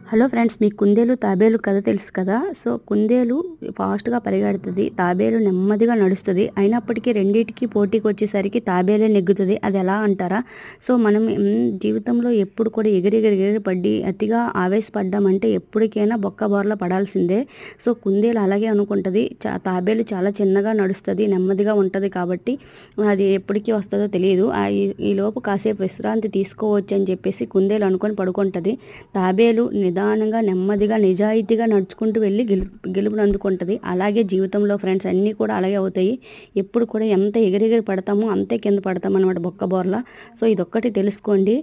Hello friends, మీకు కుందేలు తాబేలు కథ తెలుసు కదా. సో కుందేలు ఫాస్ట్గా పరిగెడుతుంది, తాబేలు నెమ్మదిగా నడుస్తుంది. అయినప్పటికీ రెండింటికి పోటీకి వచ్చేసరికి తాబేలే నెగ్గుతుంది. అది ఎలా అంటారా? సో మనం జీవితంలో ఎప్పుడు కూడా ఎగిరి పడి అతిగా ఆవేశపడ్డామంటే ఎప్పటికైనా బొక్క బోర్ల పడాల్సిందే. సో కుందేలు అలాగే అనుకుంటుంది. తాబేలు చాలా చిన్నగా నడుస్తుంది, నెమ్మదిగా ఉంటుంది కాబట్టి అది ఎప్పటికీ వస్తుందో తెలియదు. ఈ లోపు కాసేపు విశ్రాంతి తీసుకోవచ్చు అని చెప్పేసి కుందేలు అనుకొని పడుకుంటుంది. తాబేలు నిదానంగా నెమ్మదిగా నిజాయితీగా నడుచుకుంటూ వెళ్ళి గెలుపుని అందుకుంటుంది. అలాగే జీవితంలో ఫ్రెండ్స్ అన్నీ కూడా అలాగే అవుతాయి. ఎప్పుడు కూడా ఎంత ఎగిరెగిరి పడతామో అంతే కింద పడతాం అనమాట బొక్క బోర్ల. సో ఇదొక్కటి తెలుసుకోండి.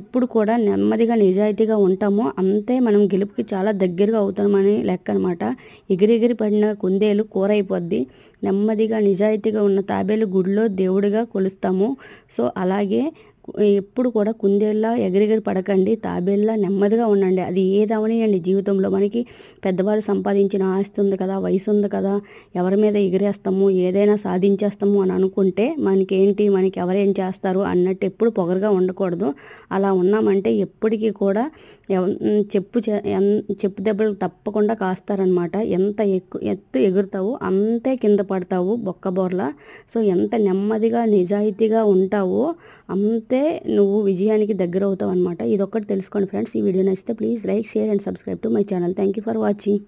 ఎప్పుడు కూడా నెమ్మదిగా నిజాయితీగా ఉంటామో అంతే మనం గెలుపుకి చాలా దగ్గరగా అవుతామని లెక్క అనమాట. ఎగిరెగిరి పడిన కుందేలు కూర అయిపోద్ది. నెమ్మదిగా నిజాయితీగా ఉన్న తాబేలు గుడిలో దేవుడిగా కొలుస్తాము. సో అలాగే ఎప్పుడు కూడా కుందేళ్ళ ఎగిరెగిరి పడకండి, తాబేళ్ళ నెమ్మదిగా ఉండండి. అది ఏదవనియండి జీవితంలో. మనకి పెద్దవాళ్ళు సంపాదించిన ఆస్తి ఉంది కదా, వయసు ఉంది కదా, ఎవరి మీద ఎగిరేస్తాము, ఏదైనా సాధించేస్తాము అని అనుకుంటే మనకి ఎవరేం చేస్తారు అన్నట్టు ఎప్పుడు పొగరుగా ఉండకూడదు. అలా ఉన్నామంటే ఎప్పటికీ కూడా చెప్పు దెబ్బలు తప్పకుండా కాస్తారనమాట. ఎంత ఎత్తు ఎగురుతావు అంతే కింద పడతావు బొక్క బోర్ల. సో ఎంత నెమ్మదిగా నిజాయితీగా ఉంటావో అంతే నువ్వు విజయానికి దగ్గర అవుతావు అనమాట. ఇదొక్కటి తెలుసుకోండి ఫ్రెండ్స్. ఈ వీడియో నచ్చితే please like, share and subscribe to my channel. Thank you for watching.